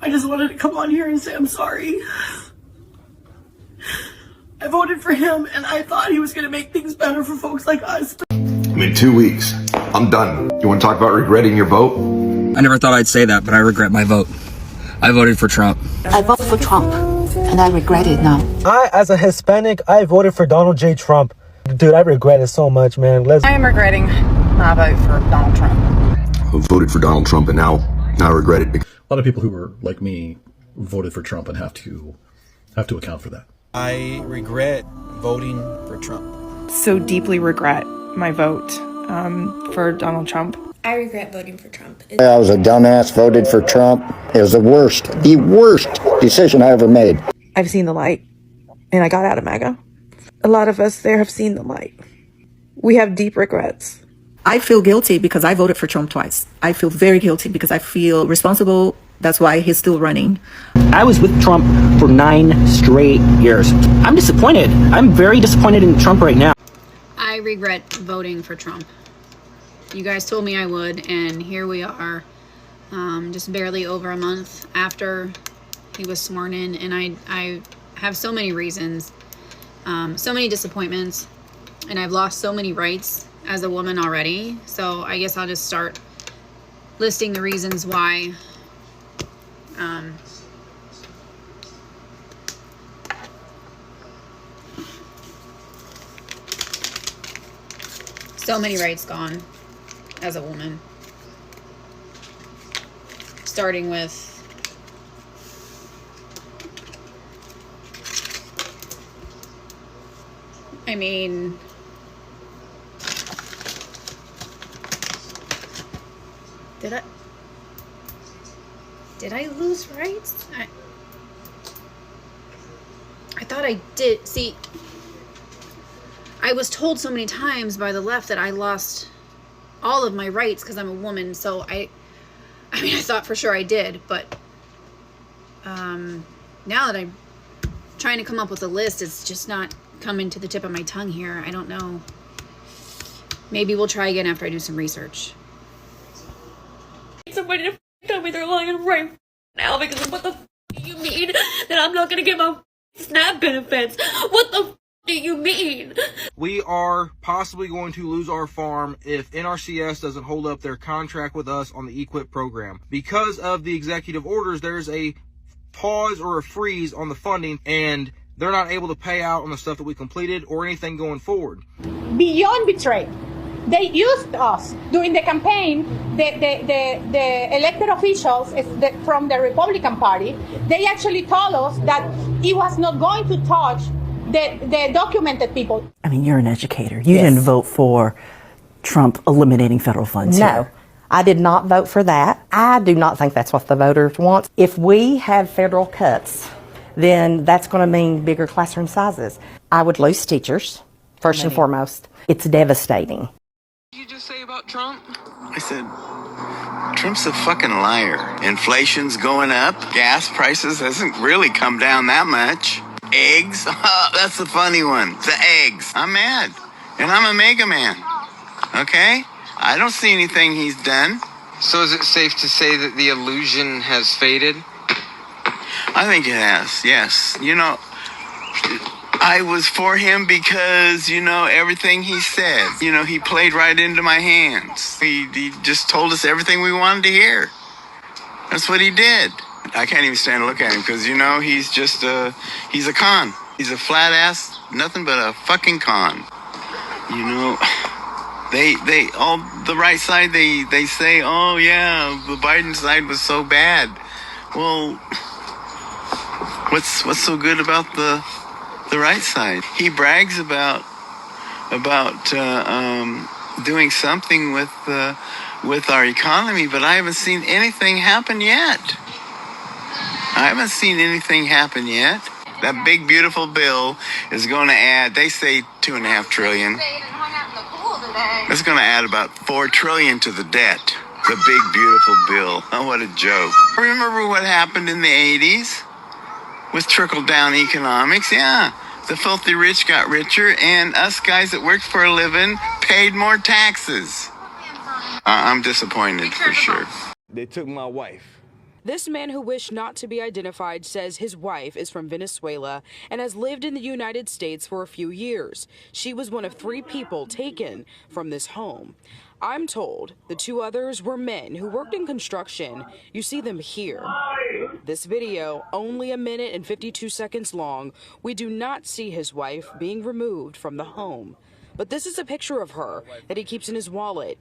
I just wanted to come on here and say I'm sorry. I voted for him and I thought he was going to make things better for folks like us. I'm in 2 weeks. I'm done. You want to talk about regretting your vote? I never thought I'd say that, but I regret my vote. I voted for Trump. I voted for Trump, and I regret it now. As a Hispanic, I voted for Donald J. Trump. Dude, I regret it so much, man. I am regretting my vote for Donald Trump. I voted for Donald Trump and now I regret it. A lot of people who were like me voted for Trump and have to account for that. I regret voting for Trump. So deeply regret my vote for Donald Trump. I regret voting for Trump. I was a dumbass, voted for Trump. It was the worst decision I ever made. I've seen the light, and I got out of MAGA. A lot of us there have seen the light. We have deep regrets. I feel guilty because I voted for Trump twice. I feel very guilty because I feel responsible. That's why he's still running. I was with Trump for 9 straight years. I'm disappointed. I'm very disappointed in Trump right now. I regret voting for Trump. You guys told me I would, and here we are, just barely over a month after he was sworn in, and I have so many reasons, so many disappointments, and I've lost so many rights as a woman already. So I guess I'll just start listing the reasons why. So many rights gone as a woman. Starting with I mean, did I lose rights? I thought I did. See, I was told so many times by the left that I lost all of my rights because I'm a woman. So I mean, I thought for sure I did, but now that I'm trying to come up with a list, it's just not coming to the tip of my tongue here. I don't know. Maybe we'll try again after I do some research. Somebody to tell me they're lying right now because of what the do you mean that I'm not gonna get my SNAP benefits? What the do you mean? We are possibly going to lose our farm if NRCS doesn't hold up their contract with us on the EQIP program. Because of the executive orders, there's a pause or a freeze on the funding, and they're not able to pay out on the stuff that we completed or anything going forward. Beyond betrayal. They used us during the campaign, the elected officials from the Republican Party. They actually told us that it was not going to touch the documented people. I mean, you're an educator. You didn't vote for Trump eliminating federal funds. No, I did not vote for that. I do not think that's what the voters want. If we have federal cuts, then that's going to mean bigger classroom sizes. I would lose teachers, first and foremost. It's devastating. You just say about Trump? I said, Trump's a fucking liar. Inflation's going up. Gas prices hasn't really come down that much. Eggs? Oh, that's the funny one. The eggs. I'm mad. And I'm a MAGA man. Okay? I don't see anything he's done. So is it safe to say that the illusion has faded? I think it has, yes. You know, I was for him because, you know, everything he said, you know, he played right into my hands. He just told us everything we wanted to hear. That's what he did. I can't even stand to look at him because, you know, he's just he's a con. He's a flat ass, nothing but a fucking con. You know, they all the right side, they say, oh yeah, the Biden side was so bad. Well, what's so good about the right side? He brags about doing something with our economy, but I haven't seen anything happen yet. That big beautiful bill is going to add, they say $2.5 trillion. It's going to add about $4 trillion to the debt. The big beautiful bill. Oh, what a joke. Remember what happened in the 80s with trickle-down economics? Yeah. The filthy rich got richer, and us guys that worked for a living paid more taxes. I'm disappointed for sure. They took my wife. This man who wished not to be identified says his wife is from Venezuela and has lived in the United States for a few years. She was one of 3 people taken from this home. I'm told the 2 others were men who worked in construction. You see them here. This video, only 1 minute and 52 seconds long, we do not see his wife being removed from the home. But this is a picture of her that he keeps in his wallet.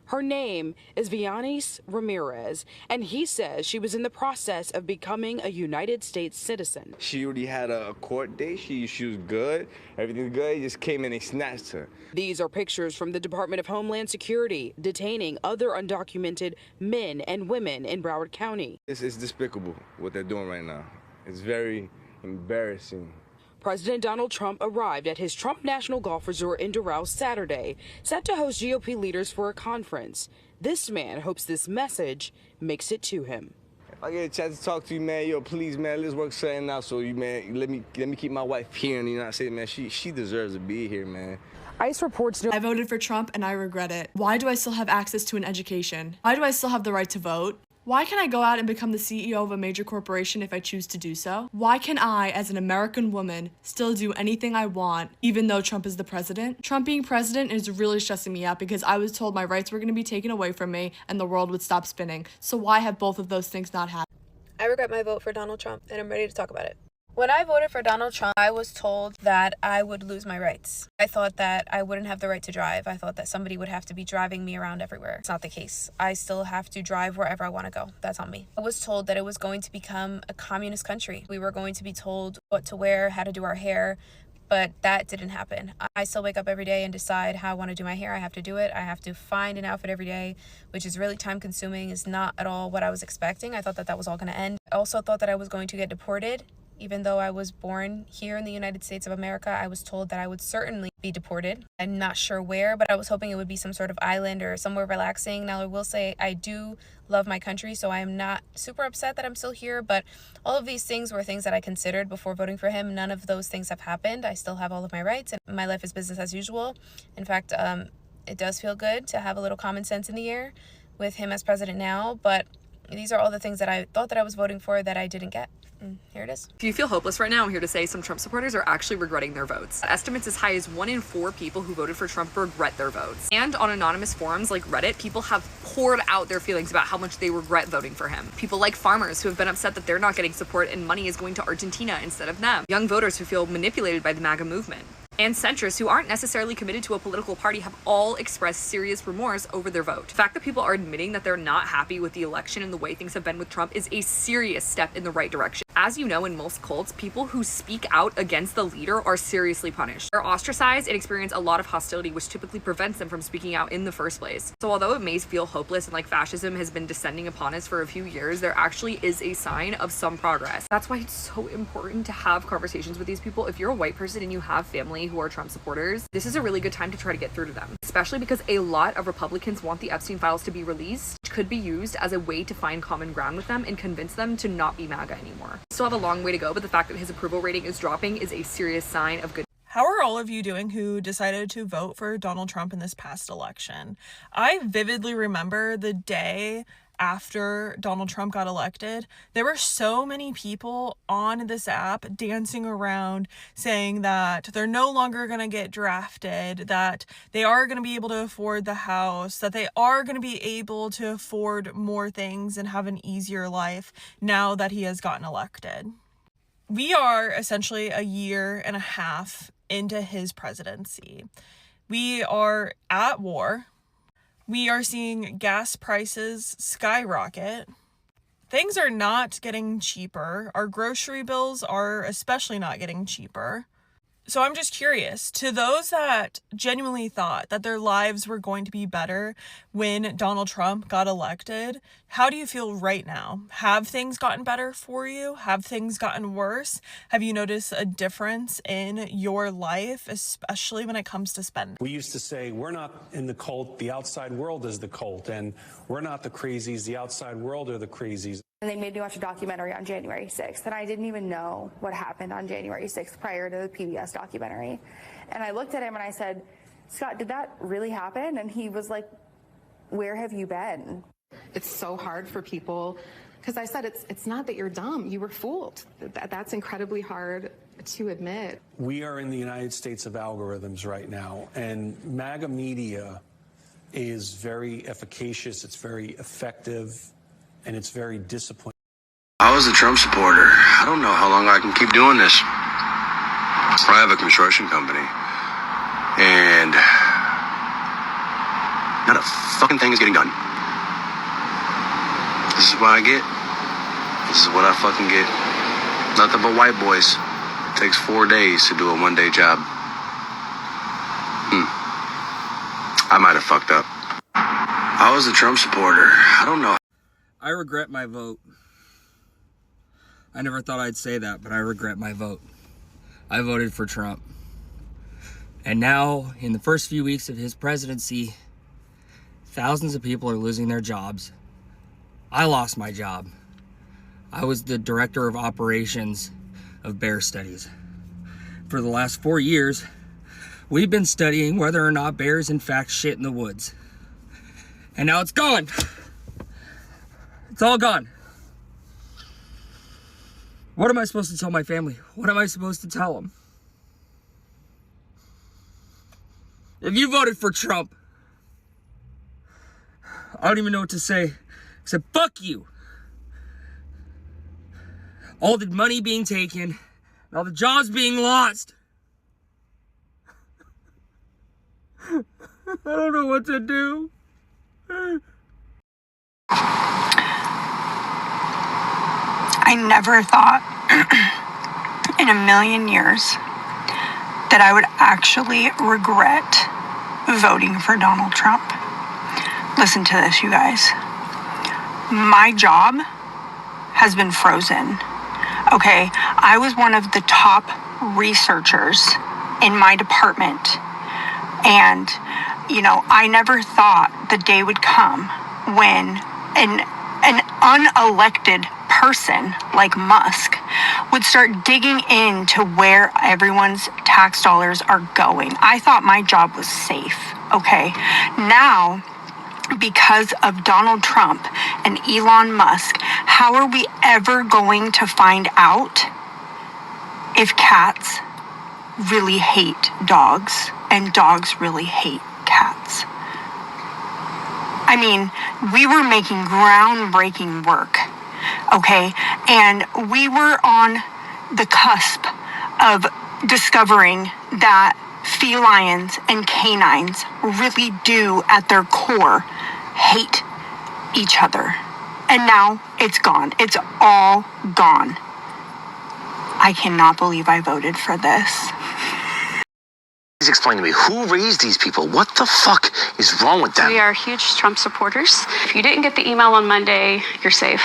Her name is Vianis Ramirez, and he says she was in the process of becoming a United States citizen. She already had a court date. She was good. Everything's good. He just came in and snatched her. These are pictures from the Department of Homeland Security detaining other undocumented men and women in Broward County. It's despicable what they're doing right now. It's very embarrassing. President Donald Trump arrived at his Trump National Golf Resort in Doral Saturday, set to host GOP leaders for a conference. This man hopes this message makes it to him. If I get a chance to talk to you, man, yo, please, man, let's work something out. So you, man, let me keep my wife here in the United States, man. She deserves to be here, man. ICE reports. I voted for Trump and I regret it. Why do I still have access to an education? Why do I still have the right to vote? Why can I go out and become the CEO of a major corporation if I choose to do so? Why can I, as an American woman, still do anything I want, even though Trump is the president? Trump being president is really stressing me out because I was told my rights were going to be taken away from me and the world would stop spinning. So why have both of those things not happened? I regret my vote for Donald Trump, and I'm ready to talk about it. When I voted for Donald Trump, I was told that I would lose my rights. I thought that I wouldn't have the right to drive. I thought that somebody would have to be driving me around everywhere. It's not the case. I still have to drive wherever I want to go. That's on me. I was told that it was going to become a communist country. We were going to be told what to wear, how to do our hair, but that didn't happen. I still wake up every day and decide how I want to do my hair. I have to do it. I have to find an outfit every day, which is really time consuming. It's not at all what I was expecting. I thought that that was all going to end. I also thought that I was going to get deported. Even though I was born here in the United States of America, I was told that I would certainly be deported. I'm not sure where, but I was hoping it would be some sort of island or somewhere relaxing. Now, I will say I do love my country, so I am not super upset that I'm still here, but all of these things were things that I considered before voting for him. None of those things have happened. I still have all of my rights, and my life is business as usual. In fact, it does feel good to have a little common sense in the air with him as president now, but these are all the things that I thought that I was voting for that I didn't get. Here it is. If you feel hopeless right now, I'm here to say some Trump supporters are actually regretting their votes. Estimates as high as 1 in 4 people who voted for Trump regret their votes. And on anonymous forums like Reddit, people have poured out their feelings about how much they regret voting for him. People like farmers who have been upset that they're not getting support and money is going to Argentina instead of them. Young voters who feel manipulated by the MAGA movement. And centrists who aren't necessarily committed to a political party have all expressed serious remorse over their vote. The fact that people are admitting that they're not happy with the election and the way things have been with Trump is a serious step in the right direction. As you know, in most cults, people who speak out against the leader are seriously punished. They're ostracized and experience a lot of hostility, which typically prevents them from speaking out in the first place. So although it may feel hopeless and like fascism has been descending upon us for a few years, there actually is a sign of some progress. That's why it's so important to have conversations with these people. If you're a white person and you have family who are Trump supporters, this is a really good time to try to get through to them, especially because a lot of Republicans want the Epstein files to be released, which could be used as a way to find common ground with them and convince them to not be MAGA anymore. Still have a long way to go, but the fact that his approval rating is dropping is a serious sign of good. How are all of you doing who decided to vote for Donald Trump in this past election? I vividly remember the day after Donald Trump got elected. There were so many people on this app dancing around saying that they're no longer going to get drafted, that they are going to be able to afford the house, that they are going to be able to afford more things and have an easier life now that he has gotten elected. We are essentially a year and a half into his presidency. We are at war. We are seeing gas prices skyrocket. Things are not getting cheaper. Our grocery bills are especially not getting cheaper. So I'm just curious, to those that genuinely thought that their lives were going to be better when Donald Trump got elected, how do you feel right now? Have things gotten better for you? Have things gotten worse? Have you noticed a difference in your life, especially when it comes to spending? We used to say, we're not in the cult, the outside world is the cult, and we're not the crazies, the outside world are the crazies. And they made me watch a documentary on January 6th, and I didn't even know what happened on January 6th prior to the PBS documentary. And I looked at him and I said, Scott, did that really happen? And he was like, where have you been? It's so hard for people Because I said, it's not that you're dumb. You were fooled. That's incredibly hard to admit. We are in the United States of algorithms right now, and MAGA media is very efficacious, it's very effective, and it's very disciplined. I was a Trump supporter. I don't know how long I can keep doing this. I have a construction company, and not a fucking thing is getting done. This is what I get. This is what I fucking get. Nothing but white boys. It takes 4 days to do a one-day job. I might have fucked up. I was a Trump supporter. I don't know. I regret my vote. I never thought I'd say that, but I regret my vote. I voted for Trump. And now, in the first few weeks of his presidency, thousands of people are losing their jobs. I lost my job. I was the director of operations of bear studies. For the last 4 years, we've been studying whether or not bears in fact shit in the woods. And now it's gone. It's all gone. What am I supposed to tell my family? What am I supposed to tell them? If you voted for Trump, I don't even know what to say except fuck you. All the money being taken, and all the jobs being lost. I don't know what to do. I never thought in a million years that I would actually regret voting for Donald Trump. Listen to this, you guys. My job has been frozen. Okay, I was one of the top researchers in my department. And, you know, I never thought the day would come when an unelected person like Musk would start digging into where everyone's tax dollars are going. I thought my job was safe. Okay, now, because of Donald Trump and Elon Musk, how are we ever going to find out if cats really hate dogs and dogs really hate cats? I mean, we were making groundbreaking work, okay? And we were on the cusp of discovering that felines and canines really do, at their core, hate each other. And now it's gone. It's all gone. I cannot believe I voted for this. Please explain to me, who raised these people? What the fuck is wrong with them? We are huge Trump supporters. If you didn't get the email on Monday, you're safe.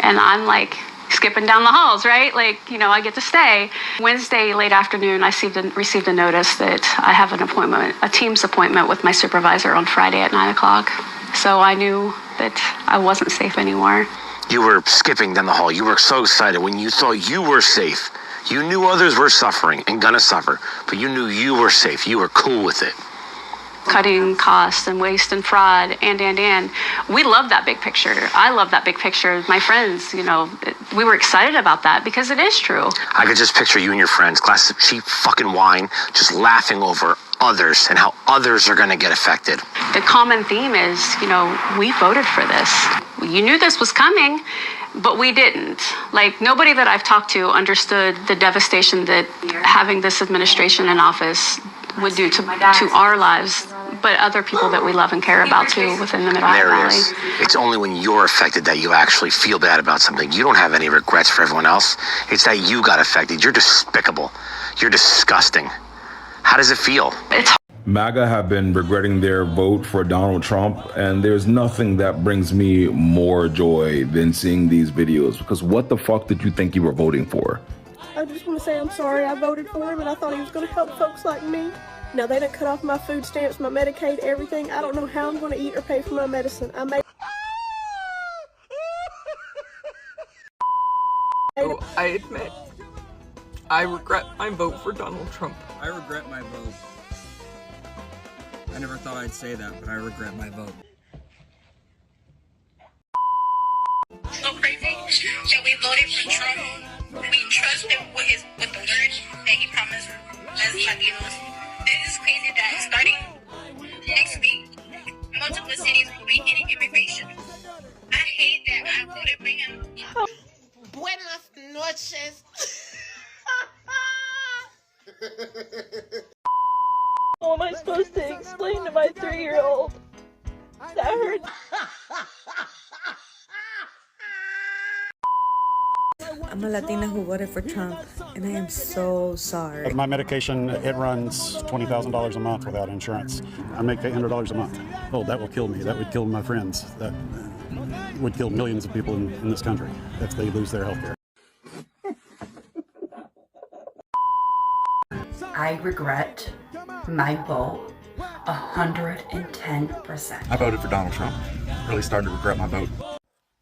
And I'm like skipping down the halls, right? Like, you know, I get to stay. Wednesday, late afternoon, I received a notice that I have an appointment, a Teams appointment with my supervisor on Friday at 9 o'clock. So I knew that I wasn't safe anymore. You were skipping down the hall. You were so excited when you thought you were safe. You knew others were suffering and gonna suffer, but you knew you were safe. You were cool with it. Cutting costs and waste and fraud and. We love that big picture. I love that big picture. My friends, you know, we were excited about that because it is true. I could just picture you and your friends, glasses of cheap fucking wine, just laughing over others and how others are gonna get affected. The common theme is, you know, we voted for this. You knew this was coming, but we didn't. Like, nobody that I've talked to understood the devastation that having this administration in office would do to our lives, but other people that we love and care about too within the Middle Valley. It's only when you're affected that you actually feel bad about something. You don't have any regrets for everyone else. It's that you got affected. You're despicable. You're disgusting. How does it feel? MAGA have been regretting their vote for Donald Trump, and there's nothing that brings me more joy than seeing these videos, because what the fuck did you think you were voting for? I just want to say I'm sorry I voted for him, and I thought he was going to help folks like me. Now, they done cut off my food stamps, my Medicaid, everything. I don't know how I'm going to eat or pay for my medicine. I admit, I regret my vote for Donald Trump. I regret my vote. I never thought I'd say that, but I regret my vote. So crazy. that we voted for Trump. We trusted with the words that he promised as Latinos. It is crazy that starting next week, multiple cities will be getting immigration. I hate that I voted for him. Buenas noches. How am I supposed to explain to my 3-year-old that hurts? I'm a Latina who voted for Trump, and I am so sorry. My medication, it runs $20,000 a month without insurance. I make $800 a month. Oh, that will kill me. That would kill my friends. That would kill millions of people in this country if they lose their health care. I regret my vote 110%. I voted for Donald Trump. Really starting to regret my vote.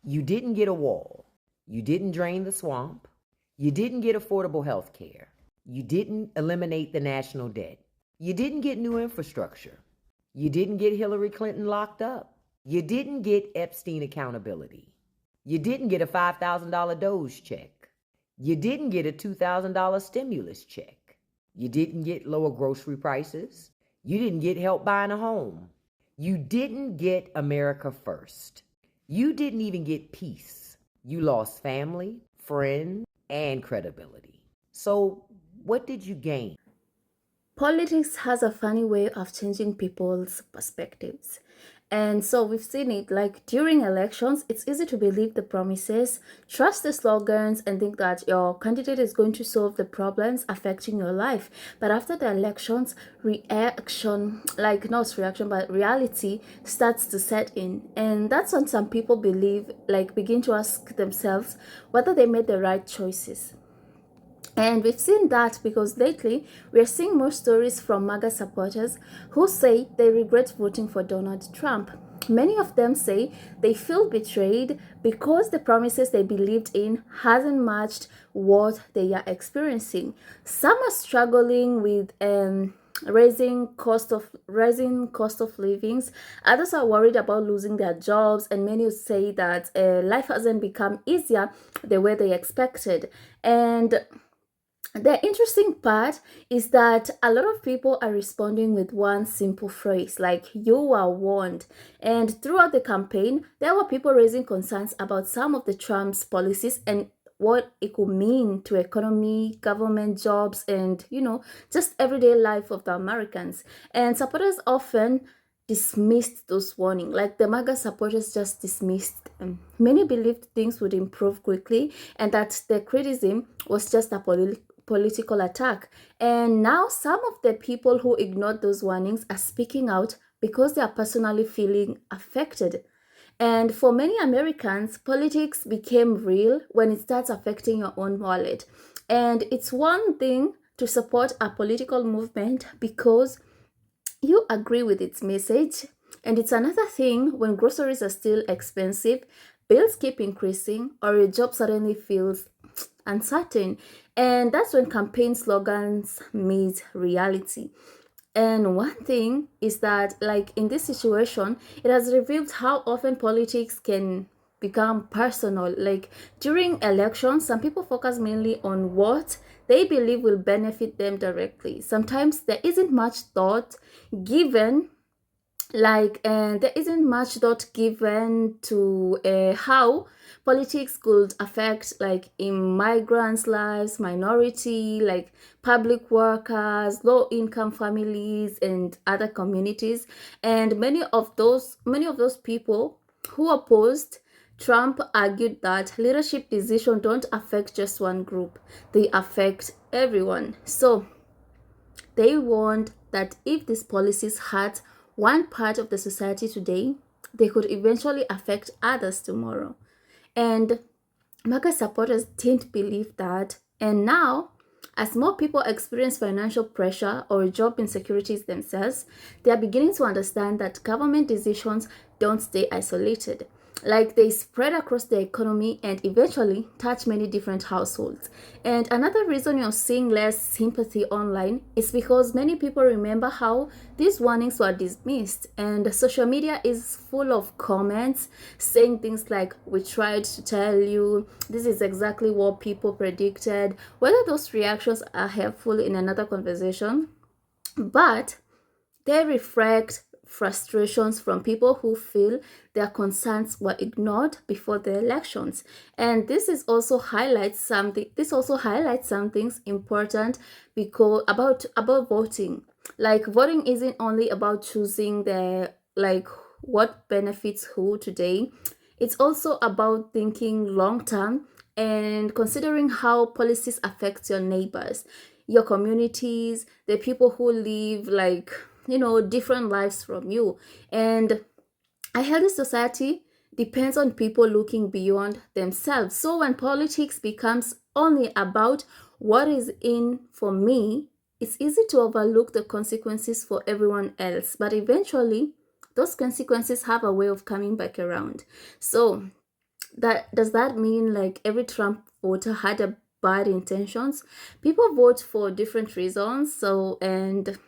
You didn't get a wall. You didn't drain the swamp. You didn't get affordable health care. You didn't eliminate the national debt. You didn't get new infrastructure. You didn't get Hillary Clinton locked up. You didn't get Epstein accountability. You didn't get a $5,000 Doge check. You didn't get a $2,000 stimulus check. You didn't get lower grocery prices. You didn't get help buying a home. You didn't get America first. You didn't even get peace. You lost family, friends, and credibility. So what did you gain? Politics has a funny way of changing people's perspectives. And so we've seen it, like during elections, it's easy to believe the promises, trust the slogans, and think that your candidate is going to solve the problems affecting your life. But after the elections, reality starts to set in. And that's when some people begin to ask themselves whether they made the right choices. And we've seen that because lately we're seeing more stories from MAGA supporters who say they regret voting for Donald Trump. Many of them say they feel betrayed because the promises they believed in hasn't matched what they are experiencing. Some are struggling with rising cost of livings. Others are worried about losing their jobs, and many say that life hasn't become easier the way they expected. And the interesting part is that a lot of people are responding with one simple phrase, like "you are warned." And throughout the campaign, there were people raising concerns about some of the Trump's policies and what it could mean to economy, government jobs, and just everyday life of the Americans. And supporters often dismissed those warnings, like the MAGA supporters just dismissed them. Many believed things would improve quickly and that the criticism was just a political attack. And now some of the people who ignored those warnings are speaking out because they are personally feeling affected. And for many Americans, politics became real when it starts affecting your own wallet. And it's one thing to support a political movement because you agree with its message, and it's another thing when groceries are still expensive, bills keep increasing, or your job suddenly feels uncertain. And that's when campaign slogans meet reality. And one thing is that, like in this situation, it has revealed how often politics can become personal. Like during elections, some people focus mainly on what they believe will benefit them directly. Sometimes there isn't much thought given to how politics could affect immigrants' lives, minority, public workers, low-income families, and other communities. And many of those people who opposed Trump argued that leadership decisions don't affect just one group, they affect everyone. So they warned that if these policies hurt one part of the society today, they could eventually affect others tomorrow. And MAGA supporters didn't believe that. And now, as more people experience financial pressure or job insecurities themselves, they are beginning to understand that government decisions don't stay isolated. like they spread across the economy and eventually touch many different households. And another reason you're seeing less sympathy online is because many people remember how these warnings were dismissed, and social media is full of comments saying things like, "We tried to tell you, this is exactly what people predicted." Whether those reactions are helpful in another conversation, but they reflect frustrations from people who feel their concerns were ignored before the elections. And this also highlights some things important because about voting. Like voting isn't only about choosing the like what benefits who today. It's also about thinking long term and considering how policies affect your neighbors, your communities, the people who live different lives from you. And a healthy society depends on people looking beyond themselves. So when politics becomes only about what is in for me, it's easy to overlook the consequences for everyone else. But eventually, those consequences have a way of coming back around. So that mean like every Trump voter had a bad intentions? People vote for different reasons. So, and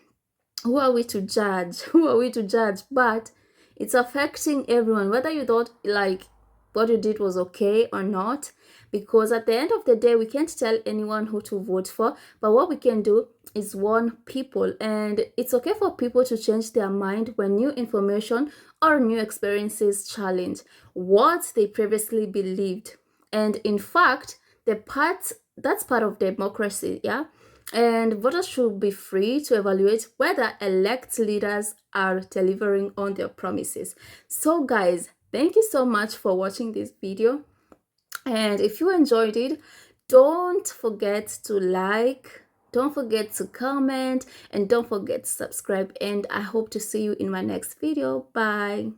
who are we to judge? Who are we to judge? But it's affecting everyone, whether you thought like what you did was okay or not. Because at the end of the day, we can't tell anyone who to vote for, but what we can do is warn people. And it's okay for people to change their mind when new information or new experiences challenge what they previously believed. And in fact, that's part of democracy, yeah. And voters should be free to evaluate whether elect leaders are delivering on their promises. So guys, thank you so much for watching this video. And if you enjoyed it, don't forget to like, don't forget to comment, and don't forget to subscribe. And I hope to see you in my next video. Bye.